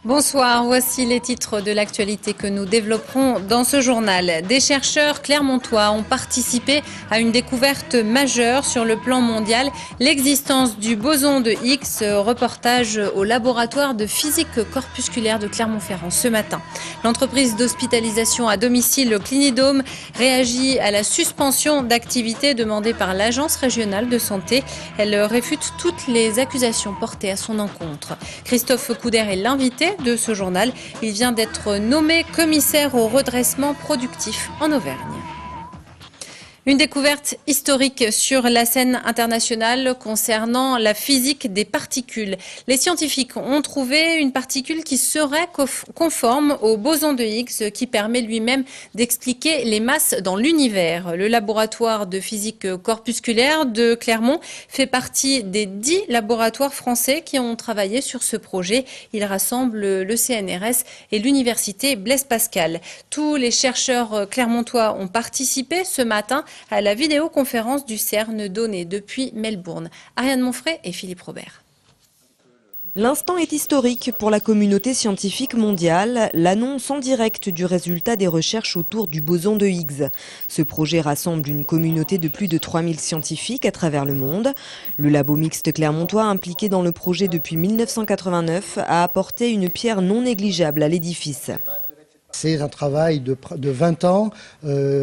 Bonsoir, voici les titres de l'actualité que nous développerons dans ce journal. Des chercheurs clermontois ont participé à une découverte majeure sur le plan mondial, l'existence du boson de Higgs. Reportage au laboratoire de physique corpusculaire de Clermont-Ferrand ce matin. L'entreprise d'hospitalisation à domicile Clinidome réagit à la suspension d'activité demandée par l'Agence régionale de santé. Elle réfute toutes les accusations portées à son encontre. Christophe Couder est l'invité de ce journal. Il vient d'être nommé commissaire au redressement productif en Auvergne. Une découverte historique sur la scène internationale concernant la physique des particules. Les scientifiques ont trouvé une particule qui serait conforme au boson de Higgs, qui permet lui-même d'expliquer les masses dans l'univers. Le laboratoire de physique corpusculaire de Clermont fait partie des 10 laboratoires français qui ont travaillé sur ce projet. Il rassemble le CNRS et l'université Blaise Pascal. Tous les chercheurs clermontois ont participé ce matin à la vidéoconférence du CERN donnée depuis Melbourne. Ariane Monfray et Philippe Robert. L'instant est historique pour la communauté scientifique mondiale, l'annonce en direct du résultat des recherches autour du boson de Higgs. Ce projet rassemble une communauté de plus de 3000 scientifiques à travers le monde. Le labo mixte clermontois impliqué dans le projet depuis 1989 a apporté une pierre non négligeable à l'édifice. C'est un travail de 20 ans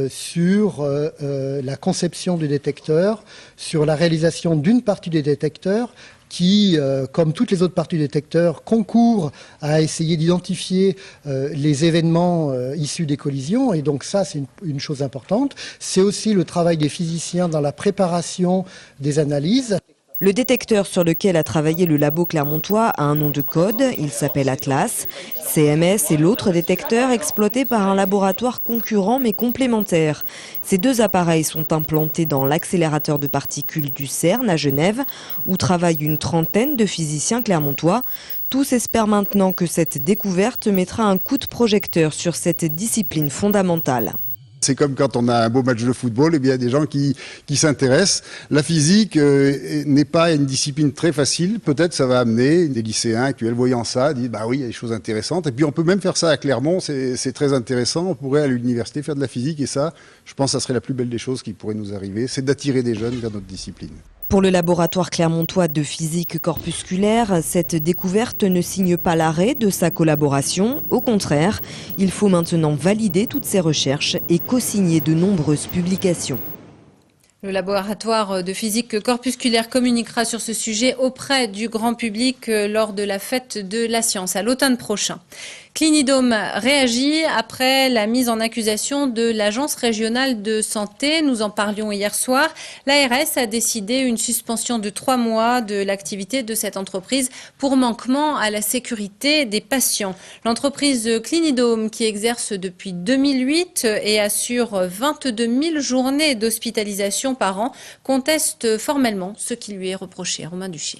sur la conception du détecteur, sur la réalisation d'une partie des détecteurs qui, comme toutes les autres parties du détecteur, concourent à essayer d'identifier les événements issus des collisions. Et donc ça, c'est une chose importante. C'est aussi le travail des physiciens dans la préparation des analyses. Le détecteur sur lequel a travaillé le labo clermontois a un nom de code, il s'appelle Atlas. CMS est l'autre détecteur exploité par un laboratoire concurrent mais complémentaire. Ces deux appareils sont implantés dans l'accélérateur de particules du CERN à Genève, où travaillent une trentaine de physiciens clermontois. Tous espèrent maintenant que cette découverte mettra un coup de projecteur sur cette discipline fondamentale. C'est comme quand on a un beau match de football, et bien, il y a des gens qui s'intéressent. La physique n'est pas une discipline très facile. Peut-être ça va amener des lycéens actuels voyant ça, disent bah oui, il y a des choses intéressantes. Et puis on peut même faire ça à Clermont, c'est très intéressant. On pourrait à l'université faire de la physique et ça, je pense que ça serait la plus belle des choses qui pourrait nous arriver, c'est d'attirer des jeunes vers notre discipline. Pour le laboratoire clermontois de physique corpusculaire, cette découverte ne signe pas l'arrêt de sa collaboration. Au contraire, il faut maintenant valider toutes ces recherches et co-signer de nombreuses publications. Le laboratoire de physique corpusculaire communiquera sur ce sujet auprès du grand public lors de la fête de la science à l'automne prochain. Clinidome réagit après la mise en accusation de l'Agence régionale de santé. Nous en parlions hier soir. L'ARS a décidé une suspension de 3 mois de l'activité de cette entreprise pour manquement à la sécurité des patients. L'entreprise Clinidome, qui exerce depuis 2008 et assure 22 000 journées d'hospitalisation par an, conteste formellement ce qui lui est reproché. Romain Duché.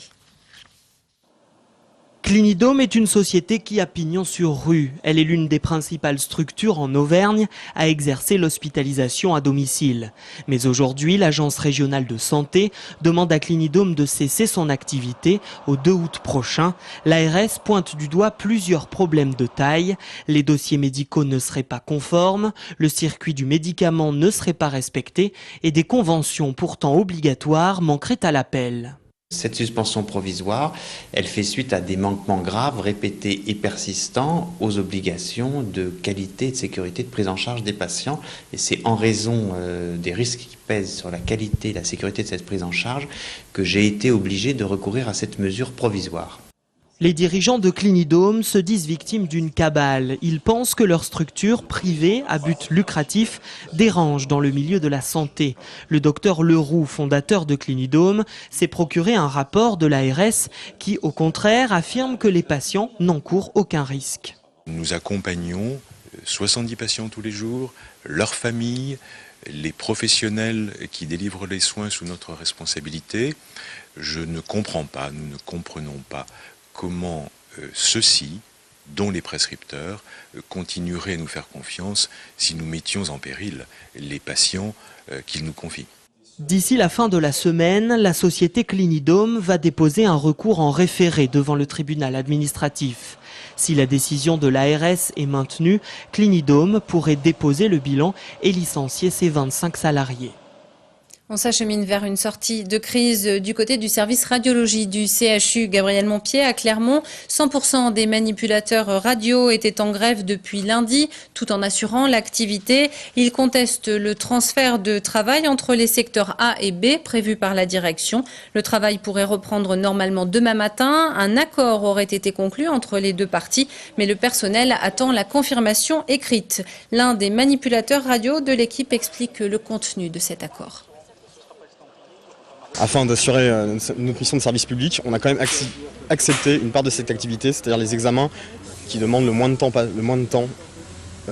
Clinidome est une société qui a pignon sur rue. Elle est l'une des principales structures en Auvergne à exercer l'hospitalisation à domicile. Mais aujourd'hui, l'Agence régionale de santé demande à Clinidome de cesser son activité au 2 août prochain. L'ARS pointe du doigt plusieurs problèmes de taille. Les dossiers médicaux ne seraient pas conformes, le circuit du médicament ne serait pas respecté et des conventions pourtant obligatoires manqueraient à l'appel. Cette suspension provisoire, elle fait suite à des manquements graves, répétés et persistants aux obligations de qualité et de sécurité de prise en charge des patients. Et c'est en raison des risques qui pèsent sur la qualité et la sécurité de cette prise en charge que j'ai été obligé de recourir à cette mesure provisoire. Les dirigeants de Clinidome se disent victimes d'une cabale. Ils pensent que leur structure privée à but lucratif dérange dans le milieu de la santé. Le docteur Leroux, fondateur de Clinidome, s'est procuré un rapport de l'ARS qui, au contraire, affirme que les patients n'encourent aucun risque. Nous accompagnons 70 patients tous les jours, leurs familles, les professionnels qui délivrent les soins sous notre responsabilité. Je ne comprends pas, nous ne comprenons pas comment ceux-ci, dont les prescripteurs, continueraient à nous faire confiance si nous mettions en péril les patients qu'ils nous confient. D'ici la fin de la semaine, la société Clinidome va déposer un recours en référé devant le tribunal administratif. Si la décision de l'ARS est maintenue, Clinidome pourrait déposer le bilan et licencier ses 25 salariés. On s'achemine vers une sortie de crise du côté du service radiologie du CHU Gabriel Montpied à Clermont. 100% des manipulateurs radio étaient en grève depuis lundi, tout en assurant l'activité. Ils contestent le transfert de travail entre les secteurs A et B prévu par la direction. Le travail pourrait reprendre normalement demain matin. Un accord aurait été conclu entre les deux parties, mais le personnel attend la confirmation écrite. L'un des manipulateurs radio de l'équipe explique le contenu de cet accord. Afin d'assurer notre mission de service public, on a quand même accepté une part de cette activité, c'est-à-dire les examens qui demandent le moins de temps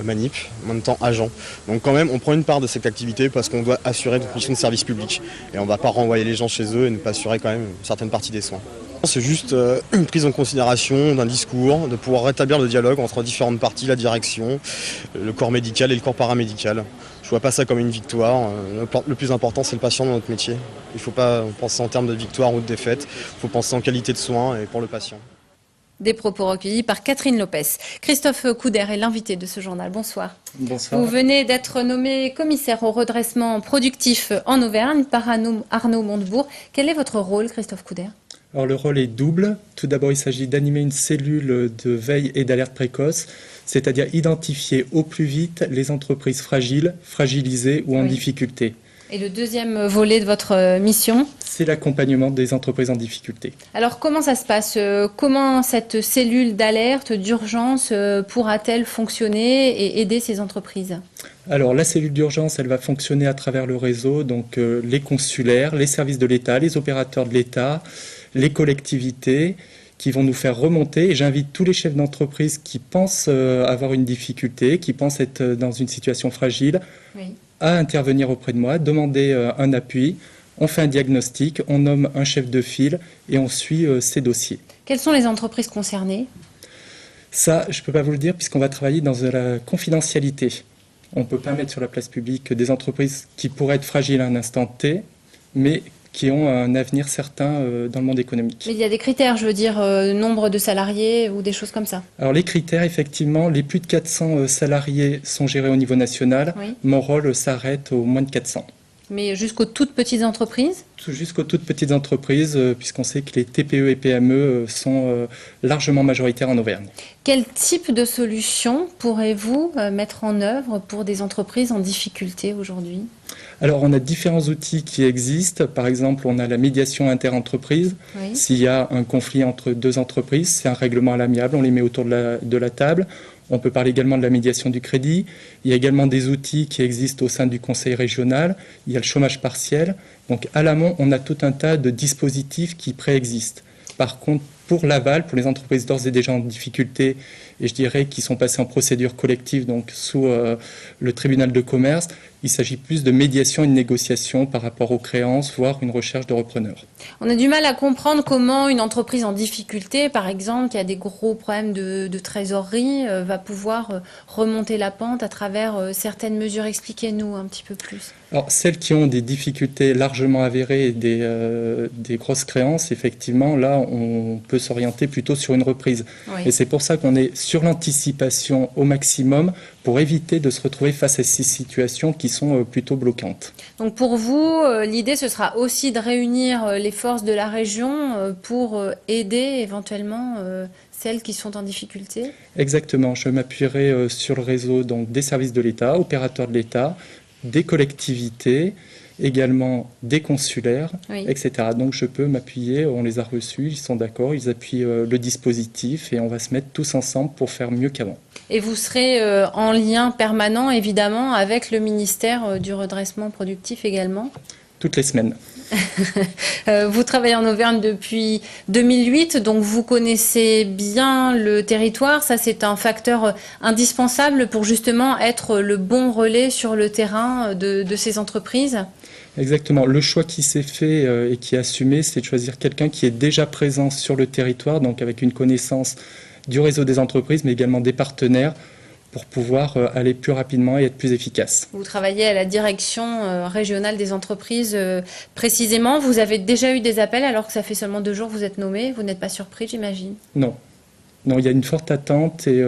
manip, moins de temps agent. Donc quand même, on prend une part de cette activité parce qu'on doit assurer notre mission de service public. Et on ne va pas renvoyer les gens chez eux et ne pas assurer quand même une certaine partie des soins. C'est juste une prise en considération d'un discours, de pouvoir rétablir le dialogue entre différentes parties, la direction, le corps médical et le corps paramédical. Je ne vois pas ça comme une victoire. Le plus important, c'est le patient dans notre métier. Il ne faut pas penser en termes de victoire ou de défaite. Il faut penser en qualité de soins et pour le patient. Des propos recueillis par Catherine Lopez. Christophe Couder est l'invité de ce journal. Bonsoir. Bonsoir. Vous venez d'être nommé commissaire au redressement productif en Auvergne par Arnaud Montebourg. Quel est votre rôle, Christophe Couder ? Alors le rôle est double. Tout d'abord, il s'agit d'animer une cellule de veille et d'alerte précoce, c'est-à-dire identifier au plus vite les entreprises fragiles, fragilisées ou en difficulté. Et le deuxième volet de votre mission ? C'est l'accompagnement des entreprises en difficulté. Alors comment ça se passe ? Comment cette cellule d'alerte, d'urgence pourra-t-elle fonctionner et aider ces entreprises ? Alors la cellule d'urgence, elle va fonctionner à travers le réseau, donc les consulaires, les services de l'État, les opérateurs de l'État, les collectivités qui vont nous faire remonter. Et j'invite tous les chefs d'entreprise qui pensent avoir une difficulté, qui pensent être dans une situation fragile, à intervenir auprès de moi, demander un appui. On fait un diagnostic, on nomme un chef de file et on suit ces dossiers. Quelles sont les entreprises concernées ? Ça, je ne peux pas vous le dire puisqu'on va travailler dans la confidentialité. On ne peut pas mettre sur la place publique des entreprises qui pourraient être fragiles à un instant T, mais qui ont un avenir certain dans le monde économique. Mais il y a des critères, je veux dire, nombre de salariés ou des choses comme ça. Alors les critères, effectivement, les plus de 400 salariés sont gérés au niveau national. Oui. Mon rôle s'arrête au moins de 400. Mais jusqu'aux toutes petites entreprises ? Jusqu'aux toutes petites entreprises, puisqu'on sait que les TPE et PME sont largement majoritaires en Auvergne. Quel type de solution pourrez-vous mettre en œuvre pour des entreprises en difficulté aujourd'hui ? Alors, on a différents outils qui existent. Par exemple, on a la médiation inter-entreprise. Oui. S'il y a un conflit entre deux entreprises, c'est un règlement à l'amiable, on les met autour de la table. On peut parler également de la médiation du crédit. Il y a également des outils qui existent au sein du conseil régional. Il y a le chômage partiel. Donc, à l'amont, on a tout un tas de dispositifs qui préexistent. Par contre, pour l'aval, pour les entreprises d'ores et déjà en difficulté, et je dirais qui sont passées en procédure collective, donc sous le tribunal de commerce, il s'agit plus de médiation et de négociation par rapport aux créances, voire une recherche de repreneurs. On a du mal à comprendre comment une entreprise en difficulté, par exemple, qui a des gros problèmes de trésorerie, va pouvoir remonter la pente à travers certaines mesures. Expliquez-nous un petit peu plus. Alors, celles qui ont des difficultés largement avérées et des grosses créances, effectivement, là, on peut s'orienter plutôt sur une reprise. Oui. Et c'est pour ça qu'on est sur l'anticipation au maximum pour éviter de se retrouver face à ces situations qui sont plutôt bloquantes. Donc pour vous, l'idée, ce sera aussi de réunir les forces de la région pour aider éventuellement celles qui sont en difficulté ? Exactement. Je m'appuierai sur le réseau donc, des services de l'État, opérateurs de l'État, des collectivités, également des consulaires, oui. etc. Donc je peux m'appuyer, on les a reçus, ils sont d'accord, ils appuient le dispositif et on va se mettre tous ensemble pour faire mieux qu'avant. Et vous serez en lien permanent, évidemment, avec le ministère du redressement productif également ? Toutes les semaines. Vous travaillez en Auvergne depuis 2008, donc vous connaissez bien le territoire. Ça, c'est un facteur indispensable pour justement être le bon relais sur le terrain de ces entreprises. Exactement. Le choix qui s'est fait et qui est assumé, c'est de choisir quelqu'un qui est déjà présent sur le territoire, donc avec une connaissance du réseau des entreprises, mais également des partenaires, pour pouvoir aller plus rapidement et être plus efficace. Vous travaillez à la direction régionale des entreprises précisément. Vous avez déjà eu des appels alors que ça fait seulement 2 jours que vous êtes nommé. Vous n'êtes pas surpris, j'imagine? Non. Non, il y a une forte attente et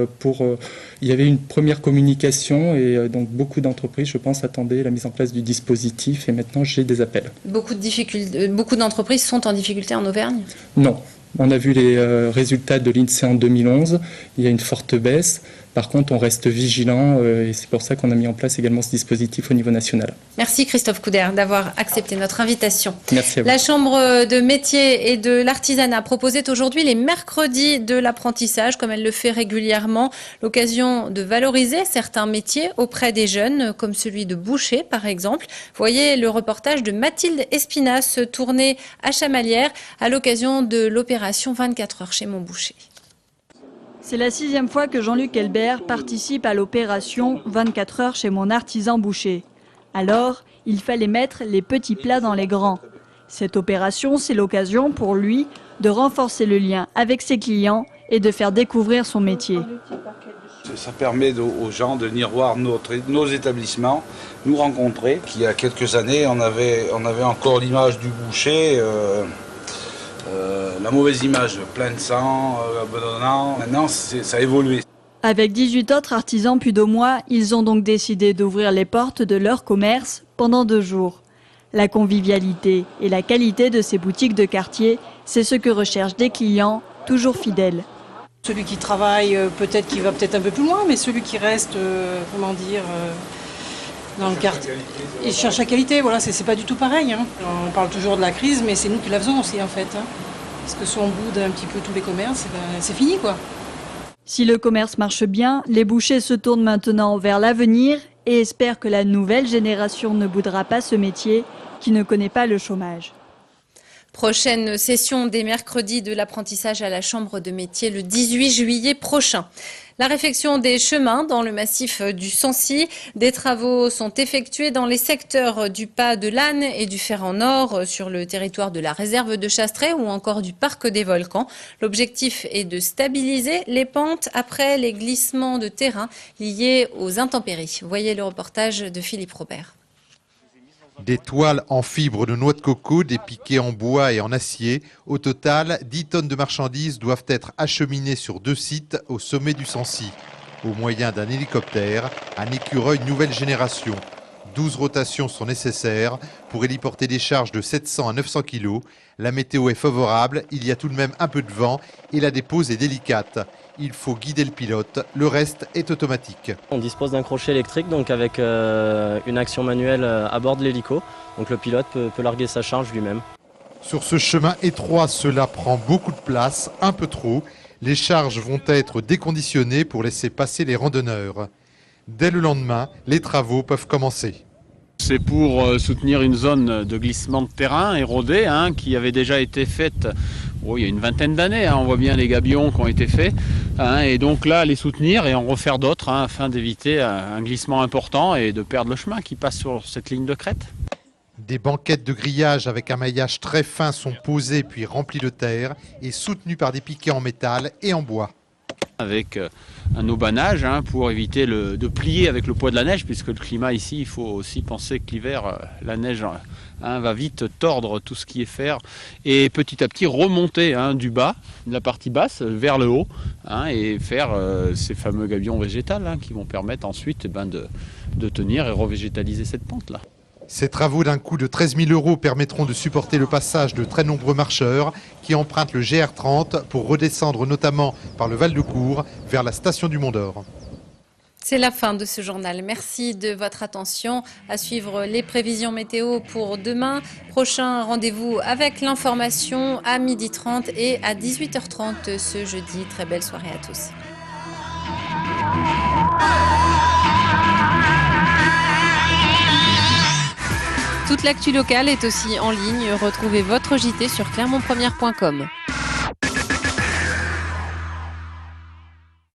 il y avait une première communication et donc beaucoup d'entreprises, je pense, attendaient la mise en place du dispositif et maintenant j'ai des appels. Beaucoup d'entreprises sont en difficulté en Auvergne? Non. On a vu les résultats de l'INSEE en 2011, il y a une forte baisse. Par contre, on reste vigilant et c'est pour ça qu'on a mis en place également ce dispositif au niveau national. Merci Christophe Couder d'avoir accepté notre invitation. Merci à vous. La Chambre de métier et de l'artisanat proposait aujourd'hui les mercredis de l'apprentissage, comme elle le fait régulièrement, l'occasion de valoriser certains métiers auprès des jeunes, comme celui de boucher par exemple. Voyez le reportage de Mathilde Espinas, tourné à Chamalières à l'occasion de l'opération 24 heures chez mon boucher. C'est la 6e fois que Jean-Luc Elbert participe à l'opération 24 heures chez mon artisan boucher. Alors, il fallait mettre les petits plats dans les grands. Cette opération, c'est l'occasion pour lui de renforcer le lien avec ses clients et de faire découvrir son métier. Ça permet aux gens de venir voir nos établissements, nous rencontrer. Il y a quelques années, on avait encore l'image du boucher. La mauvaise image, plein de sang, abandonnant. Maintenant, ça a évolué. Avec 18 autres artisans pudomois, ils ont donc décidé d'ouvrir les portes de leur commerce pendant 2 jours. La convivialité et la qualité de ces boutiques de quartier, c'est ce que recherchent des clients toujours fidèles. Celui qui travaille, peut-être qu'il va peut-être un peu plus loin, mais celui qui reste, dans le quartier, il cherche la qualité. Voilà, c'est pas du tout pareil. Hein. On parle toujours de la crise, mais c'est nous qui la faisons aussi en fait. Hein. Parce que si on boude un petit peu tous les commerces, c'est fini quoi. Si le commerce marche bien, les bouchers se tournent maintenant vers l'avenir et espèrent que la nouvelle génération ne boudera pas ce métier qui ne connaît pas le chômage. Prochaine session des mercredis de l'apprentissage à la Chambre de métier le 18 juillet prochain. La réfection des chemins dans le massif du Sancy. Des travaux sont effectués dans les secteurs du Pas de l'Âne et du Ferrand-Nord sur le territoire de la réserve de Chastret ou encore du parc des Volcans. L'objectif est de stabiliser les pentes après les glissements de terrain liés aux intempéries. Voyez le reportage de Philippe Robert. Des toiles en fibre de noix de coco, des piquets en bois et en acier. Au total, 10 tonnes de marchandises doivent être acheminées sur 2 sites au sommet du Sancy. Au moyen d'un hélicoptère, un écureuil nouvelle génération. 12 rotations sont nécessaires pour héliporter des charges de 700 à 900 kg. La météo est favorable, il y a tout de même un peu de vent et la dépose est délicate. Il faut guider le pilote, le reste est automatique. On dispose d'un crochet électrique, donc avec une action manuelle à bord de l'hélico. Donc le pilote peut larguer sa charge lui-même. Sur ce chemin étroit, cela prend beaucoup de place, un peu trop. Les charges vont être déconditionnées pour laisser passer les randonneurs. Dès le lendemain, les travaux peuvent commencer. C'est pour soutenir une zone de glissement de terrain érodée qui avait déjà été faite il y a une vingtaine d'années. On voit bien les gabions qui ont été faits. Et donc là, les soutenir et en refaire d'autres afin d'éviter un glissement important et de perdre le chemin qui passe sur cette ligne de crête. Des banquettes de grillage avec un maillage très fin sont posées puis remplies de terre et soutenues par des piquets en métal et en bois. Avec un aubanage pour éviter de plier avec le poids de la neige, puisque le climat ici, il faut aussi penser que l'hiver, la neige va vite tordre tout ce qui est fer et petit à petit remonter du bas, de la partie basse, vers le haut et faire ces fameux gabions végétales qui vont permettre ensuite de tenir et revégétaliser cette pente-là. Ces travaux d'un coût de 13 000 € permettront de supporter le passage de très nombreux marcheurs qui empruntent le GR30 pour redescendre notamment par le Val-de-Cour vers la station du Mont-d'Or. C'est la fin de ce journal. Merci de votre attention. À suivre les prévisions météo pour demain. Prochain rendez-vous avec l'information à 12h30 et à 18h30 ce jeudi. Très belle soirée à tous. Toute l'actu locale est aussi en ligne. Retrouvez votre JT sur clermontpremière.com.